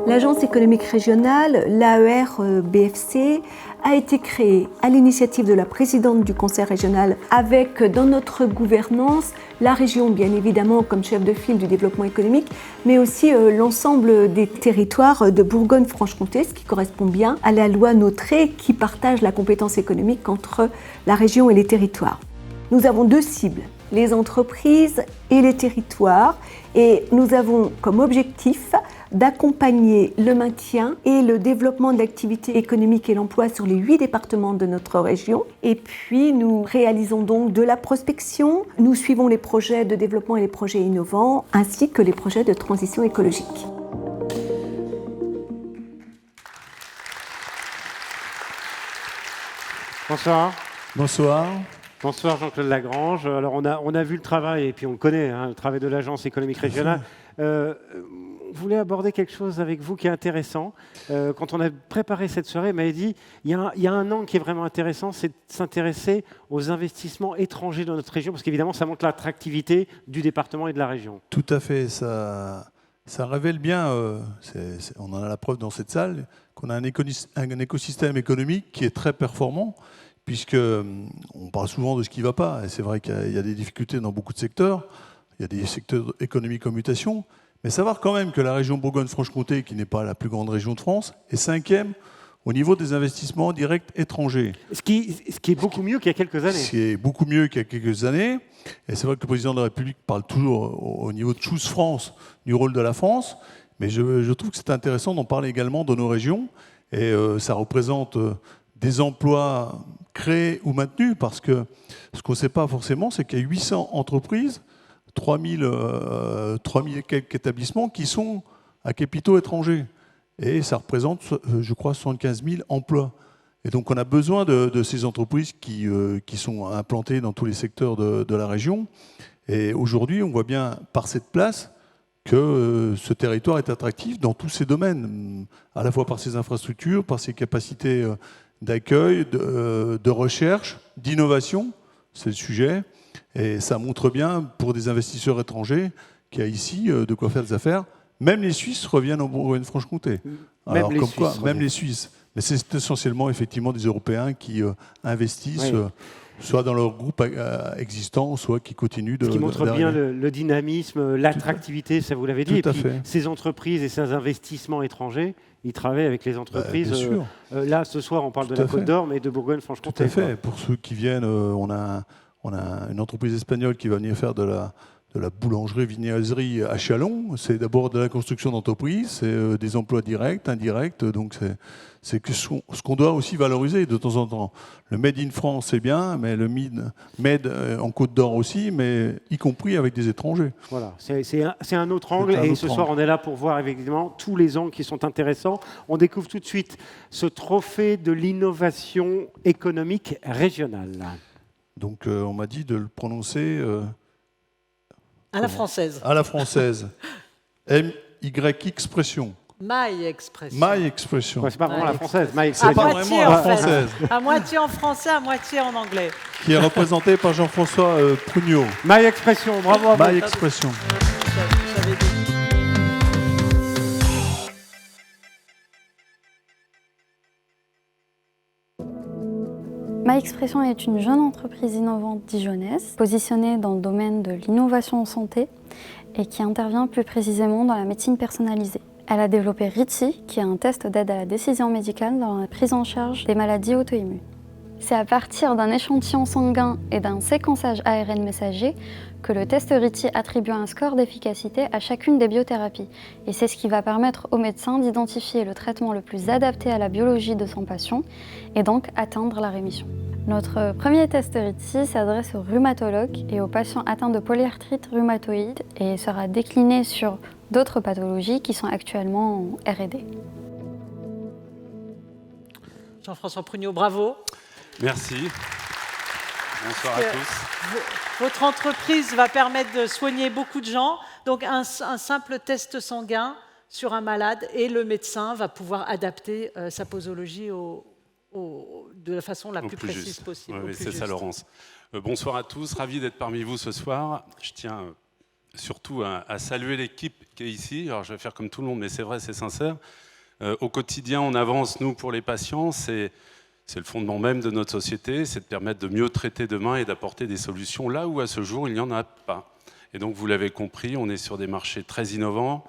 L'Agence économique régionale, l'AER-BFC, a été créée à l'initiative de la présidente du conseil régional avec, dans notre gouvernance, la région, bien évidemment, comme chef de file du développement économique, mais aussi l'ensemble des territoires de Bourgogne-Franche-Comté, ce qui correspond bien à la loi Notré qui partage la compétence économique entre la région et les territoires. Nous avons deux cibles, les entreprises et les territoires, et nous avons comme objectif d'accompagner le maintien et le développement de l'activité économique et l'emploi sur les 8 départements de notre région. Et puis nous réalisons donc de la prospection, nous suivons les projets de développement et les projets innovants, ainsi que les projets de transition écologique. Bonsoir. Bonsoir. Bonsoir Jean-Claude Lagrange. Alors on a vu le travail, et puis on le connaît, le travail de l'Agence économique régionale. On voulait aborder quelque chose avec vous qui est intéressant. Quand on a préparé cette soirée, il m'avait dit il y a un angle qui est vraiment intéressant, c'est de s'intéresser aux investissements étrangers dans notre région, parce qu'évidemment, ça montre l'attractivité du département et de la région. Tout à fait. Ça révèle bien, on en a la preuve dans cette salle, qu'on a un écosystème économique qui est très performant, puisqu'on parle souvent de ce qui ne va pas. Et c'est vrai qu'il y a des difficultés dans beaucoup de secteurs. Il y a des secteurs économiques en mutation. Mais savoir quand même que la région Bourgogne-Franche-Comté, qui n'est pas la plus grande région de France, est 5e au niveau des investissements directs étrangers. Ce qui est beaucoup mieux qu'il y a quelques années. Ce qui est beaucoup mieux qu'il y a quelques années. Et c'est vrai que le président de la République parle toujours au niveau de Choose France du rôle de la France. Mais je trouve que c'est intéressant d'en parler également de nos régions. Et ça représente des emplois créés ou maintenus, parce que ce qu'on ne sait pas forcément, c'est qu'il y a 800 entreprises, 3000 et quelques établissements qui sont à capitaux étrangers. Et ça représente, je crois, 75 000 emplois. Et donc on a besoin de ces entreprises qui sont implantées dans tous les secteurs de la région. Et aujourd'hui, on voit bien par cette place que ce territoire est attractif dans tous ces domaines, à la fois par ses infrastructures, par ses capacités d'accueil, de recherche, d'innovation, c'est le sujet. Et ça montre bien pour des investisseurs étrangers qu'il y a ici de quoi faire des affaires. Même les Suisses reviennent en Bourgogne-Franche-Comté. Alors comme quoi, même les Suisses. Mais c'est essentiellement effectivement des Européens qui investissent, oui, soit dans leur groupe existant, soit qui continuent de... Ce qui montre bien le dynamisme, l'attractivité, ça vous l'avez dit. Tout à et puis fait. Ces entreprises et ces investissements étrangers, ils travaillent avec les entreprises. Bien sûr. Là, ce soir, on parle de la Côte d'Or, mais de Bourgogne-Franche-Comté. Tout à fait. Pour ceux qui viennent, on a une entreprise espagnole qui va venir faire de la boulangerie-viennoiserie à Châlons. C'est d'abord de la construction d'entreprise, c'est des emplois directs, indirects. Donc c'est ce qu'on doit aussi valoriser de temps en temps. Le Made in France, c'est bien, mais le Made en Côte d'Or aussi, mais y compris avec des étrangers. Voilà, c'est un autre angle. Et ce soir, on est là pour voir évidemment tous les angles qui sont intéressants. On découvre tout de suite ce trophée de l'innovation économique régionale. Donc on m'a dit de le prononcer... à la française. À la française. M-Y expression. My expression. My expression. Ouais, c'est pas vraiment la française. My c'est pas vraiment la française. À moitié en français, à moitié en anglais. Qui est représenté par Jean-François Prugnot. My expression, bravo à vous. My expression. My Expression est une jeune entreprise innovante dijonnaise, positionnée dans le domaine de l'innovation en santé et qui intervient plus précisément dans la médecine personnalisée. Elle a développé RITI, qui est un test d'aide à la décision médicale dans la prise en charge des maladies auto-immunes. C'est à partir d'un échantillon sanguin et d'un séquençage ARN messager que le test RITI attribue un score d'efficacité à chacune des biothérapies. Et c'est ce qui va permettre au médecin d'identifier le traitement le plus adapté à la biologie de son patient et donc atteindre la rémission. Notre premier test RITI s'adresse aux rhumatologues et aux patients atteints de polyarthrite rhumatoïde et sera décliné sur d'autres pathologies qui sont actuellement en R&D. Jean-François Prugnot, bravo. Merci. Bonsoir à tous. Votre entreprise va permettre de soigner beaucoup de gens. Donc un simple test sanguin sur un malade et le médecin va pouvoir adapter sa posologie de la façon la plus précise possible. Oui, c'est ça, Laurence. Bonsoir à tous, ravi d'être parmi vous ce soir. Je tiens surtout à saluer l'équipe qui est ici. Alors je vais faire comme tout le monde, mais c'est vrai, c'est sincère. Au quotidien, on avance, nous, pour les patients. C'est le fondement même de notre société, c'est de permettre de mieux traiter demain et d'apporter des solutions là où, à ce jour, il n'y en a pas. Et donc, vous l'avez compris, on est sur des marchés très innovants,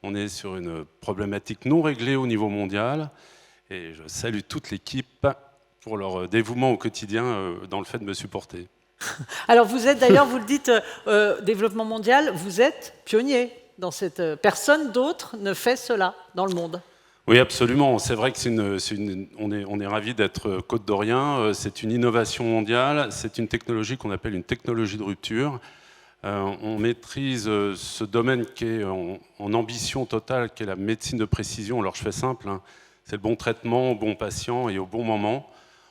on est sur une problématique non réglée au niveau mondial. Et je salue toute l'équipe pour leur dévouement au quotidien dans le fait de me supporter. Alors vous êtes d'ailleurs, vous le dites, développement mondial, vous êtes pionnier dans cette... Personne d'autre ne fait cela dans le monde. Oui, absolument. C'est vrai que on est ravis d'être côte-d'Orient. C'est une innovation mondiale. C'est une technologie qu'on appelle une technologie de rupture. On maîtrise ce domaine qui est en ambition totale, qui est la médecine de précision. Alors je fais simple, hein. C'est le bon traitement au bon patient et au bon moment.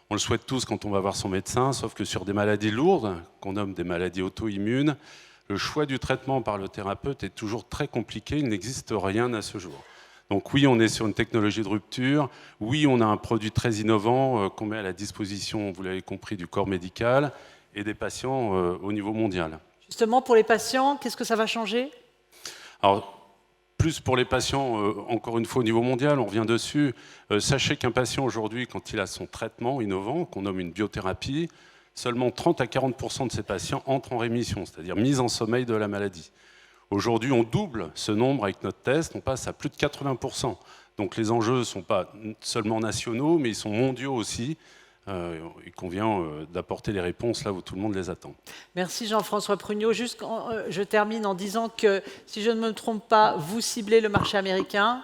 On le souhaite tous quand on va voir son médecin, sauf que sur des maladies lourdes, qu'on nomme des maladies auto-immunes, le choix du traitement par le thérapeute est toujours très compliqué. Il n'existe rien à ce jour. Donc oui, on est sur une technologie de rupture. Oui, on a un produit très innovant qu'on met à la disposition, vous l'avez compris, du corps médical et des patients au niveau mondial. Justement, pour les patients, qu'est-ce que ça va changer? Alors, plus pour les patients, encore une fois, au niveau mondial, on revient dessus. Sachez qu'un patient aujourd'hui, quand il a son traitement innovant, qu'on nomme une biothérapie, seulement 30 à 40% de ces patients entrent en rémission, c'est-à-dire mise en sommeil de la maladie. Aujourd'hui, on double ce nombre avec notre test, on passe à plus de 80%. Donc les enjeux ne sont pas seulement nationaux, mais ils sont mondiaux aussi. Il convient d'apporter les réponses là où tout le monde les attend. Merci Jean-François Prugnot. Juste, je termine en disant que, si je ne me trompe pas, vous ciblez le marché américain.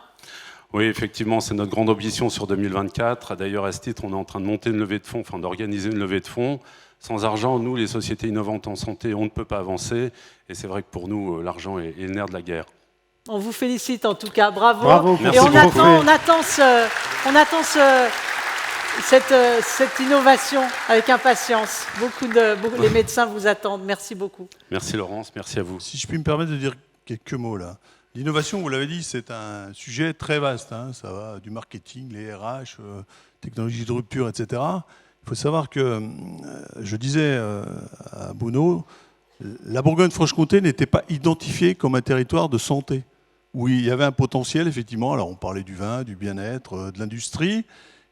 Oui, effectivement, c'est notre grande ambition sur 2024. D'ailleurs, à ce titre, on est en train de monter une levée de fonds, enfin d'organiser une levée de fonds. Sans argent, nous, les sociétés innovantes en santé, on ne peut pas avancer. Et c'est vrai que pour nous, l'argent est le nerf de la guerre. On vous félicite en tout cas, bravo. Bravo. Et on attend cette innovation avec impatience. Les médecins vous attendent. Merci beaucoup. Merci Laurence, merci à vous. Si je puis me permettre de dire quelques mots là. L'innovation, vous l'avez dit, c'est un sujet très vaste. Hein. Ça va du marketing, les RH, technologie de rupture, etc. Il faut savoir que, je disais à Bruno, la Bourgogne-Franche-Comté n'était pas identifiée comme un territoire de santé, où il y avait un potentiel, effectivement. Alors on parlait du vin, du bien-être, de l'industrie.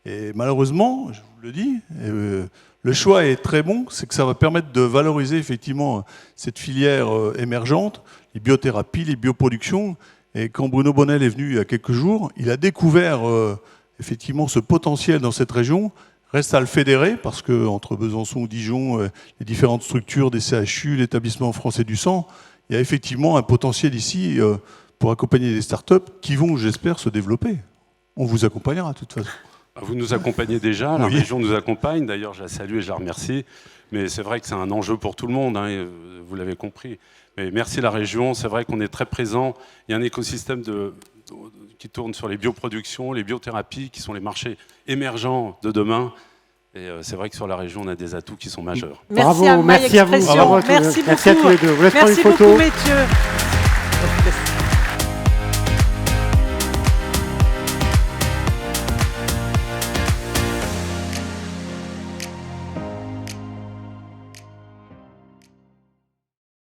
Et malheureusement, je vous le dis, le choix est très bon, c'est que ça va permettre de valoriser effectivement cette filière émergente, les biothérapies, les bioproductions. Et quand Bruno Bonnel est venu il y a quelques jours, il a découvert effectivement ce potentiel dans cette région. Reste à le fédérer, parce qu'entre Besançon, Dijon, les différentes structures des CHU, l'établissement français du sang, il y a effectivement un potentiel ici pour accompagner des startups qui vont, j'espère, se développer. On vous accompagnera de toute façon. Vous nous accompagnez déjà, la région nous accompagne, d'ailleurs je la salue et je la remercie, mais c'est vrai que c'est un enjeu pour tout le monde, hein, vous l'avez compris. Mais merci la région, c'est vrai qu'on est très présent, il y a un écosystème qui tourne sur les bioproductions, les biothérapies, qui sont les marchés émergents de demain, et c'est vrai que sur la région on a des atouts qui sont majeurs. Merci à vous. Merci beaucoup. Merci à tous les deux. Merci beaucoup, messieurs.